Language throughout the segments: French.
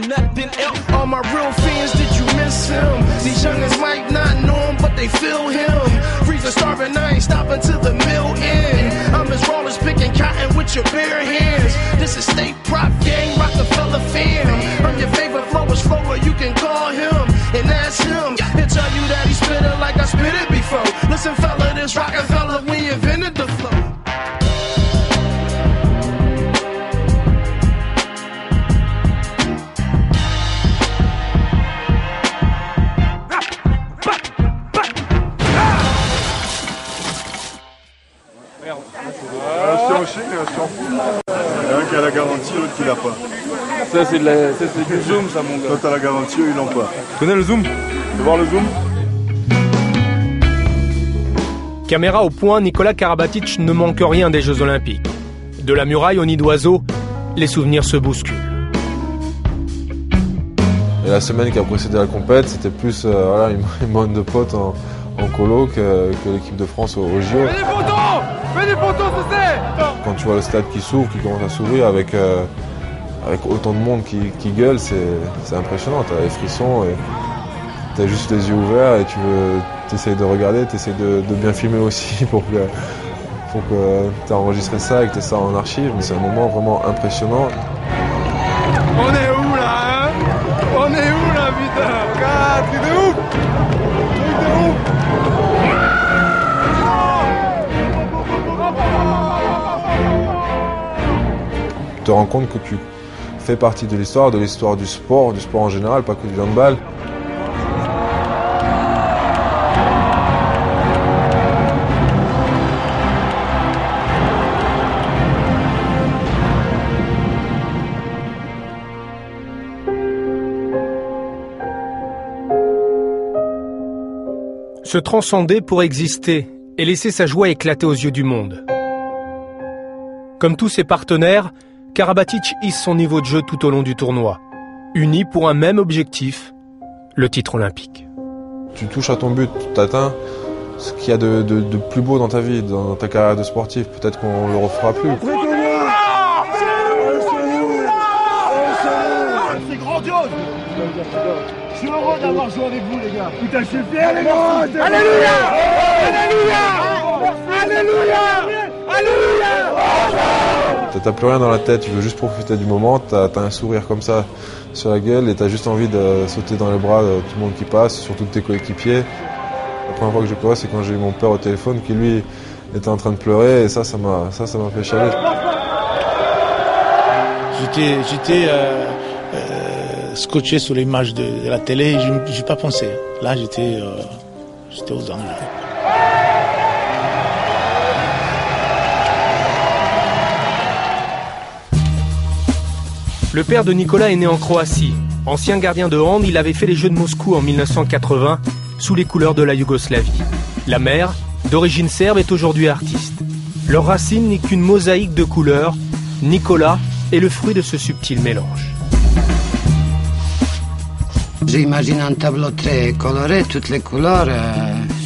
nothing else. All my real fans, did you miss him? These youngins might not know him, but they feel him. Freezing, starving, I ain't stopping till the mill end. I'm as raw as picking cotton with your bare hands. This is State Prop Gang, Rockefeller fam. I'm your favorite flowers flower, you can call him. And that's him. He'll tell you that he spit it like I spit it before. Listen, fella, this Rockefeller, we invented the flow. Un chien, il y a un qui a la garantie, l'autre qui l'a pas. Ça c'est du zoom ça mon gars. Toi t'as la garantie, eux ils l'ont pas. Tu connais le zoom? Tu veux voir le zoom? Caméra au point, Nikola Karabatic ne manque rien des Jeux Olympiques. De la muraille au nid d'oiseau, les souvenirs se bousculent. Et la semaine qui a précédé la compète, c'était plus une bande de potes en colo que l'équipe de France au JO. Fais des photos, c'est. Quand tu vois le stade qui s'ouvre, qui commence à s'ouvrir avec autant de monde qui gueule, c'est impressionnant. T'as les frissons et t'as juste les yeux ouverts et t'essayes de regarder, t'essayes de bien filmer aussi pour que t'aies enregistré ça et que t'aies ça en archive. Mais c'est un moment vraiment impressionnant. On est où là, hein? On est où là, putain? Regarde, truc de ouf! Truc de ouf! Tu te rends compte que tu fais partie de l'histoire du sport en général, pas que du handball. Se transcender pour exister et laisser sa joie éclater aux yeux du monde. Comme tous ses partenaires, Karabatic hisse son niveau de jeu tout au long du tournoi, unis pour un même objectif, le titre olympique. Tu touches à ton but, tu atteins ce qu'il y a de plus beau dans ta vie, dans ta carrière de sportif. Peut-être qu'on ne le refera plus. C'est grandiose. Je suis heureux d'avoir joué avec vous les gars. Putain, je suis fier les gars. Alléluia! Alléluia! Alléluia! Alléluia! T'as plus rien dans la tête, tu veux juste profiter du moment, t'as un sourire comme ça sur la gueule et t'as juste envie de sauter dans les bras de tout le monde qui passe, surtout de tes coéquipiers. La première fois que j'ai pleuré, c'est quand j'ai eu mon père au téléphone qui lui était en train de pleurer et ça m'a fait chialer. J'étais scotché sur l'image de la télé, je n'ai pas pensé. Là, j'étais aux anges. Le père de Nikola est né en Croatie. Ancien gardien de hand, il avait fait les Jeux de Moscou en 1980 sous les couleurs de la Yougoslavie. La mère, d'origine serbe, est aujourd'hui artiste. Leur racine n'est qu'une mosaïque de couleurs. Nikola est le fruit de ce subtil mélange. J'imagine un tableau très coloré, toutes les couleurs,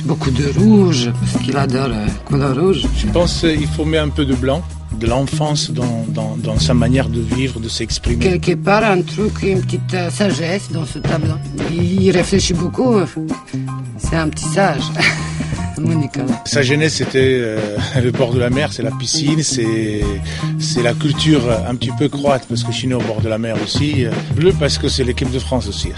beaucoup de rouge, parce qu'il adore la couleur rouge. Je pense qu'il faut mettre un peu de blanc, de l'enfance dans sa manière de vivre, de s'exprimer. Quelque part, un truc, une petite sagesse dans ce tableau. Il réfléchit beaucoup, c'est un petit sage. Sa jeunesse, c'était le bord de la mer, c'est la piscine, c'est la culture un petit peu croate, parce que je suis né au bord de la mer aussi. Bleu, parce que c'est l'équipe de France aussi.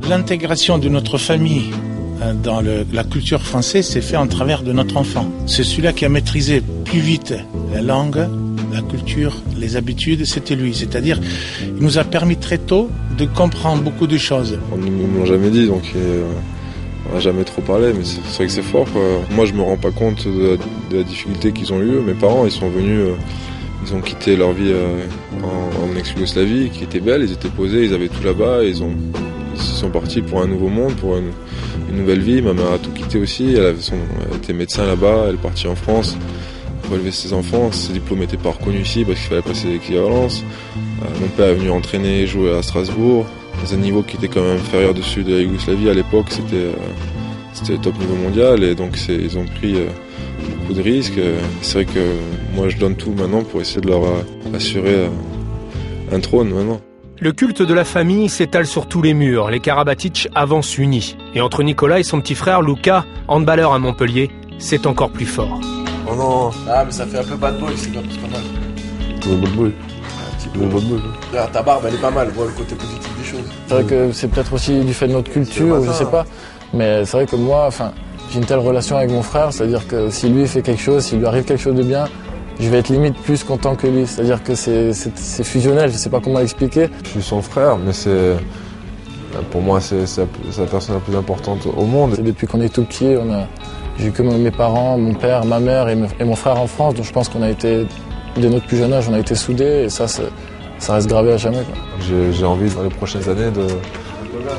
L'intégration de notre famille dans la culture française s'est fait en travers de notre enfant. C'est celui-là qui a maîtrisé plus vite la langue, la culture, les habitudes, c'était lui. C'est-à-dire, il nous a permis très tôt de comprendre beaucoup de choses. On ne me l'a jamais dit, donc on n'a jamais trop parlé, mais c'est vrai que c'est fort, quoi. Moi, je me rends pas compte de la difficulté qu'ils ont eu. Mes parents, ils sont venus, ils ont quitté leur vie en ex-Yougoslavie, qui était belle, ils étaient posés, ils avaient tout là-bas, ils sont partis pour un nouveau monde, pour une nouvelle vie. Ma mère a tout quitté aussi, elle était médecin là-bas, elle est partie en France pour élever ses enfants. Ses diplômes n'étaient pas reconnus ici parce qu'il fallait passer l'équivalence. Mon père est venu entraîner, jouer à Strasbourg, dans un niveau qui était quand même inférieur de celui de la Yougoslavie à l'époque. c'était top niveau mondial et donc ils ont pris beaucoup de risques. C'est vrai que moi je donne tout maintenant pour essayer de leur assurer un trône maintenant. Le culte de la famille s'étale sur tous les murs. Les Karabatic avancent unis. Et entre Nicolas et son petit frère Luka, handballeur à Montpellier, c'est encore plus fort. Oh non. Ah mais ça fait un peu bad boy, c'est bien plus pas mal. Bad boy. Un petit peu. Bad boy. Ta barbe elle est pas mal, vois le côté positif des choses. C'est vrai que c'est peut-être aussi du fait de notre culture, je sais pas. Mais c'est vrai que moi, j'ai une telle relation avec mon frère, c'est-à-dire que si lui fait quelque chose, s'il lui arrive quelque chose de bien, je vais être limite plus content que lui. C'est-à-dire que c'est fusionnel, je sais pas comment expliquer. Je suis son frère, mais pour moi c'est la personne la plus importante au monde. Depuis qu'on est tout petit, j'ai eu que mes parents, mon père, ma mère et mon frère en France, donc je pense qu'on a été, dès notre plus jeune âge, on a été soudés et ça reste gravé à jamais, quoi. J'ai envie dans les prochaines années de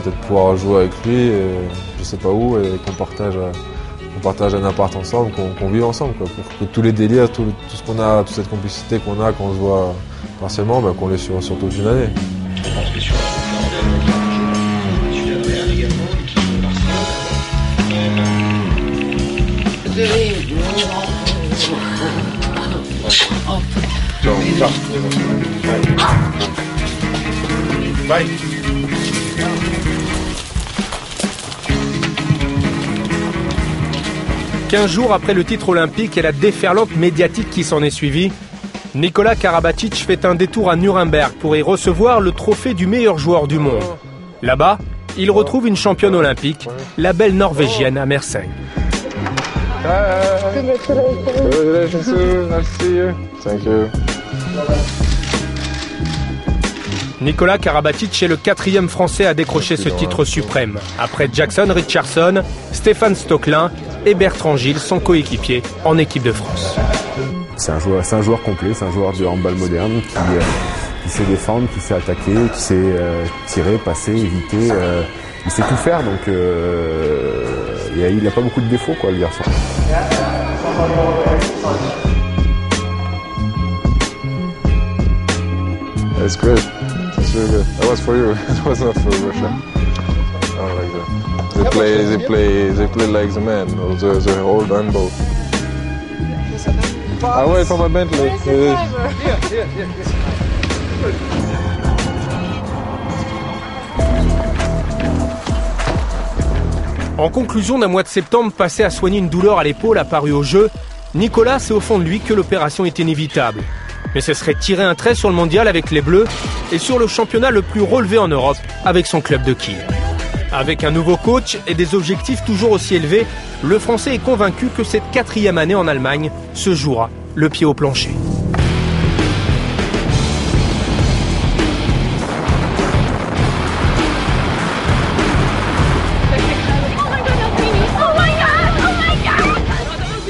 peut-être pouvoir jouer avec lui, je sais pas où, et qu'on partage un appart ensemble, qu'on vive ensemble, quoi, pour que tous les délires, tout ce qu'on a, toute cette complicité qu'on a quand on se voit partiellement, qu'on l'ait sur toute une année. Bye. 15 jours après le titre olympique et la déferlante médiatique qui s'en est suivie, Nicolas Karabatic fait un détour à Nuremberg pour y recevoir le trophée du meilleur joueur du monde. Là-bas, il retrouve une championne olympique, la belle norvégienne Amer Seng. Nicolas Karabatic est le 4e Français à décrocher ce titre suprême, après Jackson Richardson, Stéphane Stocklin et Bertrand Gilles, son coéquipier en équipe de France. C'est un joueur complet, c'est un joueur du handball moderne qui sait défendre, qui sait attaquer, qui sait tirer, passer, éviter. Il sait tout faire, donc il n'a pas beaucoup de défauts, quoi, le garçon. That's great. That's really good. That was for you. It was not for Russia. I like that. They play like the men. The old handball. I wait for my Bentley. En conclusion d'un mois de septembre passé à soigner une douleur à l'épaule apparue au jeu, Nicolas sait au fond de lui que l'opération est inévitable. Mais ce serait tirer un trait sur le mondial avec les Bleus et sur le championnat le plus relevé en Europe avec son club de Kiel. Avec un nouveau coach et des objectifs toujours aussi élevés, le Français est convaincu que cette 4e année en Allemagne se jouera le pied au plancher.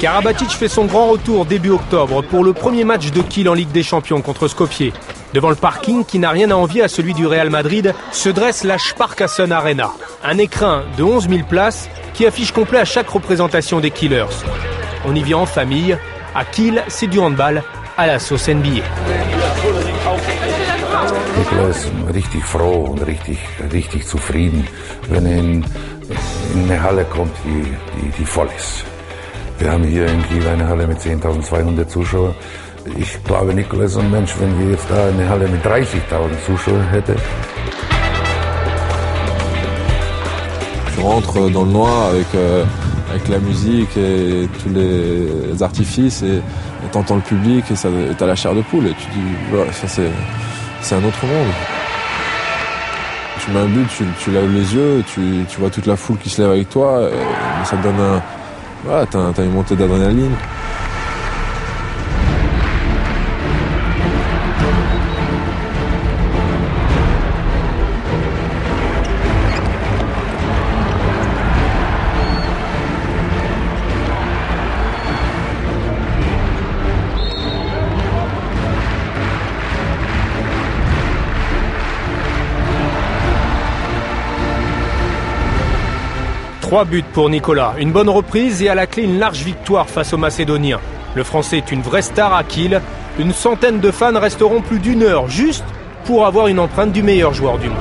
Karabatic fait son grand retour début octobre pour le premier match de Kiel en Ligue des Champions contre Skopje. Devant le parking qui n'a rien à envier à celui du Real Madrid, se dresse la Sparkassen Arena, un écrin de 11 000 places qui affiche complet à chaque représentation des Kielers. On y vient en famille. À Kiel, c'est du handball à la sauce NBA. Nicolas ist richtig froh und richtig zufrieden, wenn in eine Halle kommt, die voll ist. Wir haben hier in Kiel eine Halle mit 10.200 Zuschauern. Ich glaube, Nicolas ist ein Mensch, wenn wir jetzt da eine Halle mit 30.000 Zuschauern hätten. Tu rentres dans le noir avec la musique et tous les artifices et t'entends le public et t'as la chair de poule et tu dis voilà, c'est un autre monde. Tu mets un but, tu lèves les yeux, tu vois toute la foule qui se lève avec toi et ça te donne voilà, t'as une montée d'adrénaline. Trois buts pour Nicolas, une bonne reprise et à la clé une large victoire face aux Macédoniens. Le Français est une vraie star à Kiel. Une centaine de fans resteront plus d'1 heure juste pour avoir une empreinte du meilleur joueur du monde.